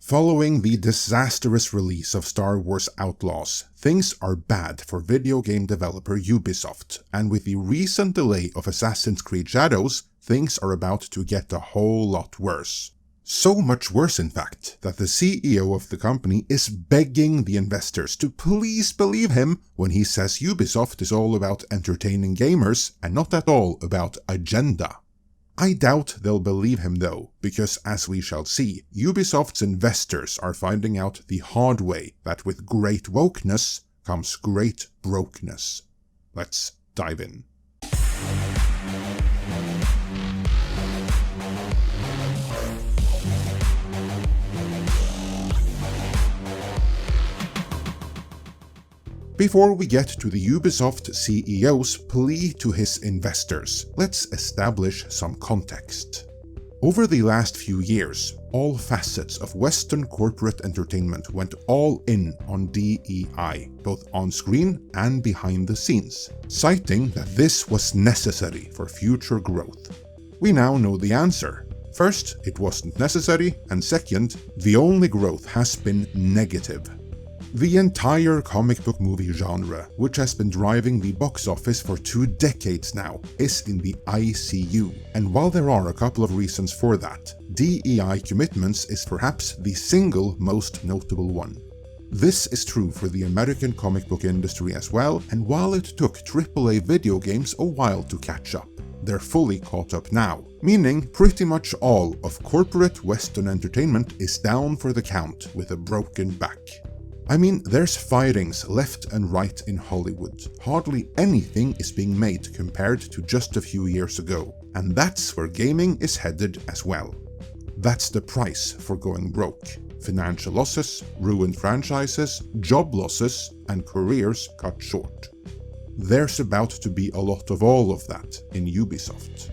Following the disastrous release of Star Wars Outlaws, things are bad for video game developer Ubisoft, and with the recent delay of Assassin's Creed Shadows, things are about to get a whole lot worse. So much worse, in fact, that the CEO of the company is begging the investors to please believe him when he says Ubisoft is all about entertaining gamers and not at all about agenda. I doubt they'll believe him though, because as we shall see, Ubisoft's investors are finding out the hard way that with great wokeness comes great brokeness. Let's dive in. Before we get to the Ubisoft CEO's plea to his investors, let's establish some context. Over the last few years, all facets of Western corporate entertainment went all in on DEI, both on screen and behind the scenes, citing that this was necessary for future growth. We now know the answer. First, it wasn't necessary, and second, the only growth has been negative. The entire comic book movie genre, which has been driving the box office for 2 decades now, is in the ICU, and while there are a couple of reasons for that, DEI commitments is perhaps the single most notable one. This is true for the American comic book industry as well, and while it took AAA video games a while to catch up, they're fully caught up now, meaning pretty much all of corporate Western entertainment is down for the count with a broken back. I mean, there's firings left and right in Hollywood. Hardly anything is being made compared to just a few years ago, and that's where gaming is headed as well. That's the price for going broke. Financial losses, ruined franchises, job losses, and careers cut short. There's about to be a lot of all of that in Ubisoft.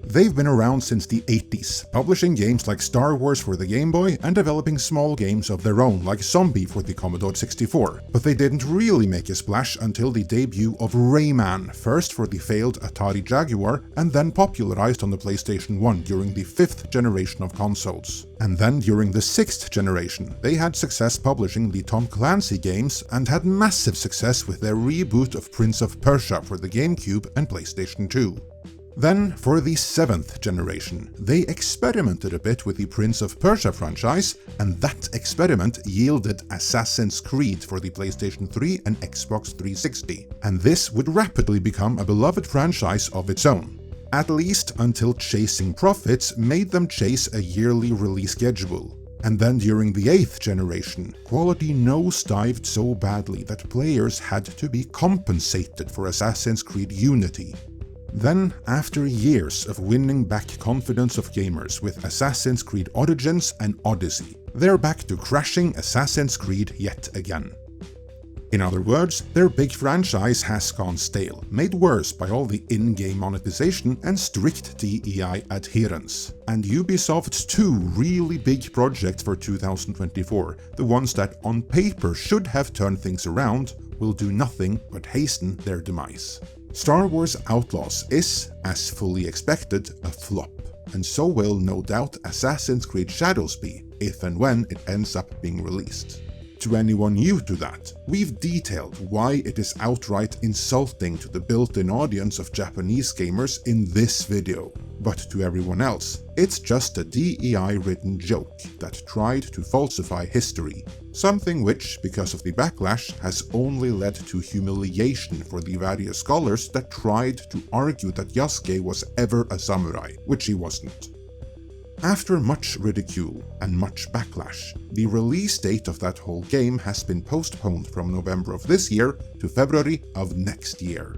They've been around since the 80s, publishing games like Star Wars for the Game Boy and developing small games of their own like Zombie for the Commodore 64, but they didn't really make a splash until the debut of Rayman, first for the failed Atari Jaguar and then popularized on the PlayStation 1 during the 5th generation of consoles. And then during the 6th generation, they had success publishing the Tom Clancy games and had massive success with their reboot of Prince of Persia for the GameCube and PlayStation 2. Then, for the 7th generation, they experimented a bit with the Prince of Persia franchise, and that experiment yielded Assassin's Creed for the PlayStation 3 and Xbox 360, and this would rapidly become a beloved franchise of its own. At least until chasing profits made them chase a yearly release schedule. And then during the 8th generation, quality nosedived so badly that players had to be compensated for Assassin's Creed Unity. Then, after years of winning back confidence of gamers with Assassin's Creed Origins and Odyssey, they're back to crashing Assassin's Creed yet again. In other words, their big franchise has gone stale, made worse by all the in-game monetization and strict DEI adherence. And Ubisoft's 2 really big projects for 2024, the ones that on paper should have turned things around, will do nothing but hasten their demise. Star Wars Outlaws is, as fully expected, a flop, and so will no doubt Assassin's Creed Shadows be, if and when it ends up being released. To anyone new to that, we've detailed why it is outright insulting to the built-in audience of Japanese gamers in this video, but to everyone else, it's just a DEI-ridden joke that tried to falsify history, something which, because of the backlash, has only led to humiliation for the various scholars that tried to argue that Yasuke was ever a samurai, which he wasn't. After much ridicule and much backlash, the release date of that whole game has been postponed from November of this year to February of next year.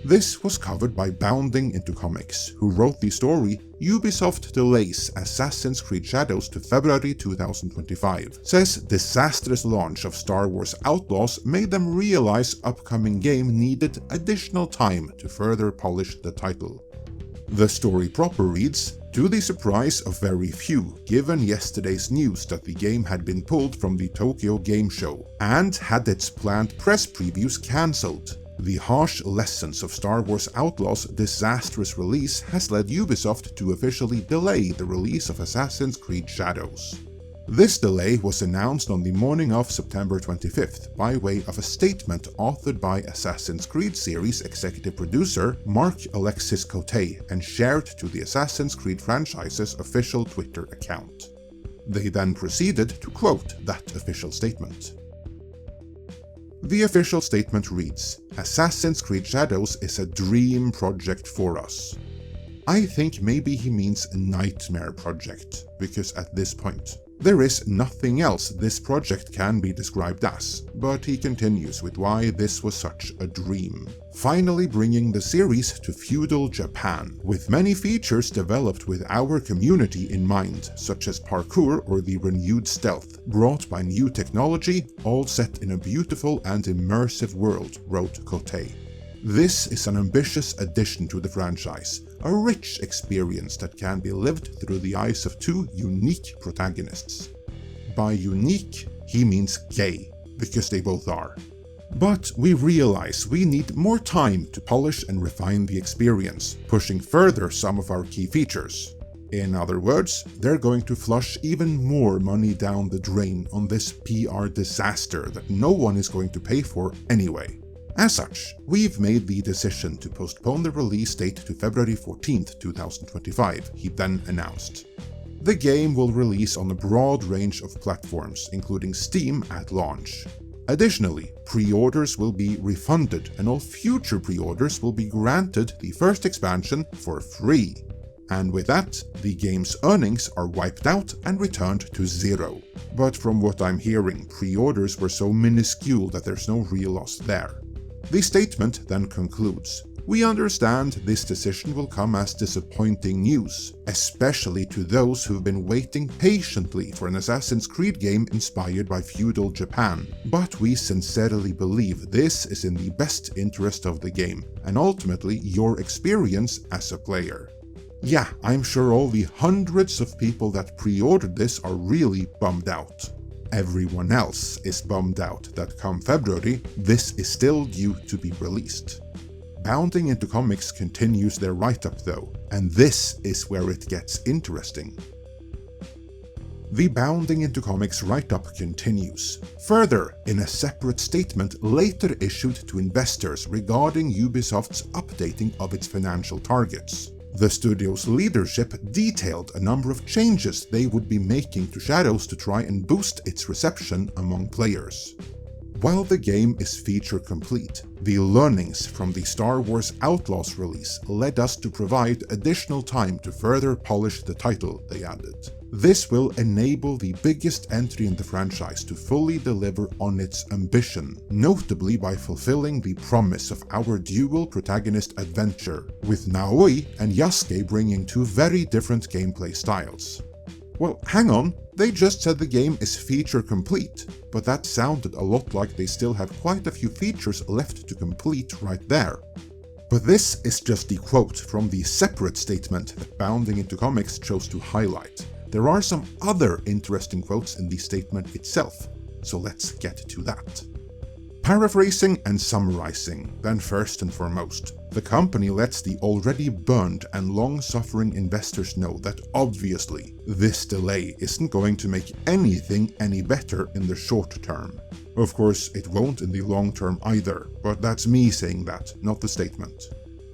This was covered by Bounding Into Comics, who wrote the story Ubisoft delays Assassin's Creed Shadows to February 2025, says disastrous launch of Star Wars Outlaws made them realize upcoming game needed additional time to further polish the title. The story proper reads, to the surprise of very few, given yesterday's news that the game had been pulled from the Tokyo Game Show and had its planned press previews cancelled. The harsh lessons of Star Wars Outlaws' disastrous release has led Ubisoft to officially delay the release of Assassin's Creed Shadows. This delay was announced on the morning of September 25th by way of a statement authored by Assassin's Creed series executive producer Mark Alexis Cote and shared to the Assassin's Creed franchise's official Twitter account. They then proceeded to quote that official statement. The official statement reads, "Assassin's Creed Shadows is a dream project for us." I think maybe he means a nightmare project, because at this point, there is nothing else this project can be described as, but he continues with why this was such a dream. Finally bringing the series to feudal Japan, with many features developed with our community in mind, such as parkour or the renewed stealth, brought by new technology, all set in a beautiful and immersive world, wrote Cote. This is an ambitious addition to the franchise, a rich experience that can be lived through the eyes of two unique protagonists. By unique, he means gay, because they both are. But we realize we need more time to polish and refine the experience, pushing further some of our key features. In other words, they're going to flush even more money down the drain on this PR disaster that no one is going to pay for anyway. As such, we've made the decision to postpone the release date to February 14th, 2025, he then announced. The game will release on a broad range of platforms, including Steam at launch. Additionally, pre-orders will be refunded and all future pre-orders will be granted the first expansion for free. And with that, the game's earnings are wiped out and returned to zero. But from what I'm hearing, pre-orders were so minuscule that there's no real loss there. The statement then concludes, "We understand this decision will come as disappointing news, especially to those who've been waiting patiently for an Assassin's Creed game inspired by feudal Japan, but we sincerely believe this is in the best interest of the game, and ultimately your experience as a player." Yeah, I'm sure all the hundreds of people that pre-ordered this are really bummed out. Everyone else is bummed out that come February, this is still due to be released. Bounding Into Comics continues their write-up though, and this is where it gets interesting. The Bounding Into Comics write-up continues, further in a separate statement later issued to investors regarding Ubisoft's updating of its financial targets. The studio's leadership detailed a number of changes they would be making to Shadows to try and boost its reception among players. While the game is feature complete, the learnings from the Star Wars Outlaws release led us to provide additional time to further polish the title, they added. This will enable the biggest entry in the franchise to fully deliver on its ambition, notably by fulfilling the promise of our dual protagonist adventure, with Naoi and Yasuke bringing two very different gameplay styles. Well, hang on, they just said the game is feature complete, but that sounded a lot like they still have quite a few features left to complete right there. But this is just the quote from the separate statement that Bounding Into Comics chose to highlight. There are some other interesting quotes in the statement itself, so let's get to that. Paraphrasing and summarizing, then first and foremost, the company lets the already burned and long-suffering investors know that obviously this delay isn't going to make anything any better in the short term. Of course, it won't in the long term either, but that's me saying that, not the statement.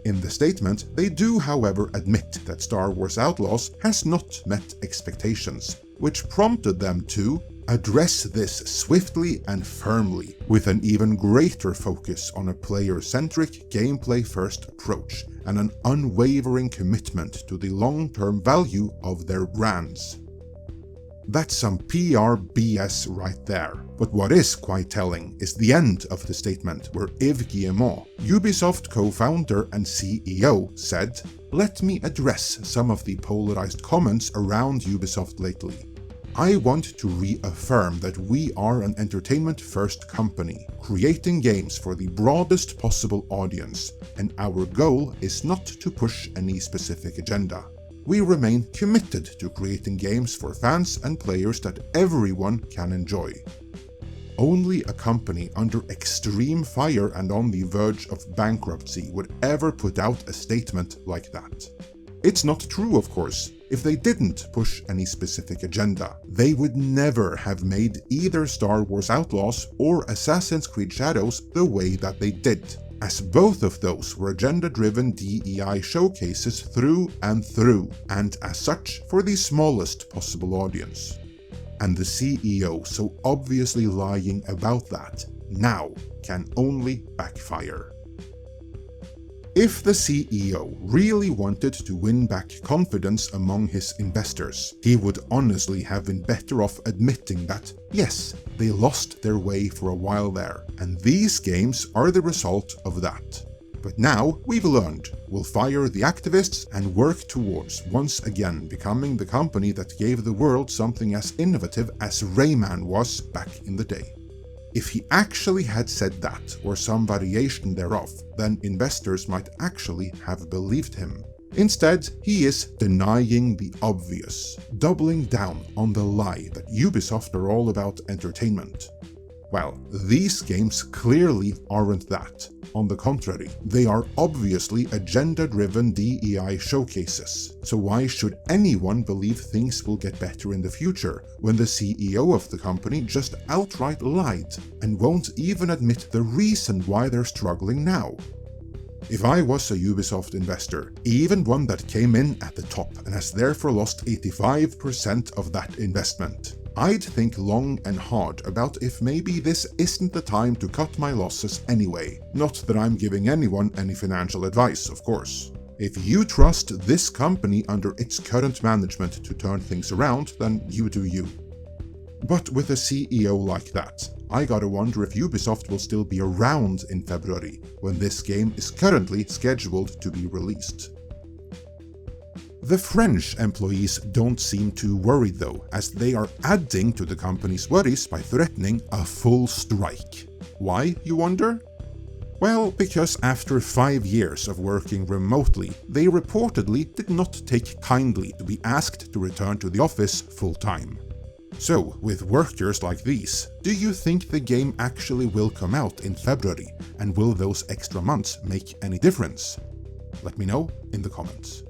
In the statement, they do however admit that Star Wars Outlaws has not met expectations, which prompted them to address this swiftly and firmly, with an even greater focus on a player-centric, gameplay-first approach and an unwavering commitment to the long-term value of their brands. That's some PR BS right there. But what is quite telling is the end of the statement where Yves Guillemot, Ubisoft co-founder and CEO, said, "Let me address some of the polarized comments around Ubisoft lately. I want to reaffirm that we are an entertainment-first company, creating games for the broadest possible audience, and our goal is not to push any specific agenda. We remain committed to creating games for fans and players that everyone can enjoy. Only a company under extreme fire and on the verge of bankruptcy would ever put out a statement like that." It's not true, of course. If they didn't push any specific agenda, they would never have made either Star Wars Outlaws or Assassin's Creed Shadows the way that they did, as both of those were agenda-driven DEI showcases through and through, and as such for the smallest possible audience. And the CEO so obviously lying about that now can only backfire. If the CEO really wanted to win back confidence among his investors, he would honestly have been better off admitting that, yes, they lost their way for a while there, and these games are the result of that. But now we've learned, we'll fire the activists and work towards once again becoming the company that gave the world something as innovative as Rayman was back in the day. If he actually had said that, or some variation thereof, then investors might actually have believed him. Instead, he is denying the obvious, doubling down on the lie that Ubisoft are all about entertainment. Well, these games clearly aren't that. On the contrary, they are obviously agenda-driven DEI showcases. So why should anyone believe things will get better in the future when the CEO of the company just outright lied and won't even admit the reason why they're struggling now? If I was a Ubisoft investor, even one that came in at the top and has therefore lost 85% of that investment, I'd think long and hard about if maybe this isn't the time to cut my losses anyway. Not that I'm giving anyone any financial advice, of course. If you trust this company under its current management to turn things around, then you do you. But with a CEO like that, I gotta wonder if Ubisoft will still be around in February, when this game is currently scheduled to be released. The French employees don't seem too worried though, as they are adding to the company's worries by threatening a full strike. Why, you wonder? Well, because after 5 years of working remotely, they reportedly did not take kindly to be asked to return to the office full-time. So, with workers like these, do you think the game actually will come out in February, and will those extra months make any difference? Let me know in the comments.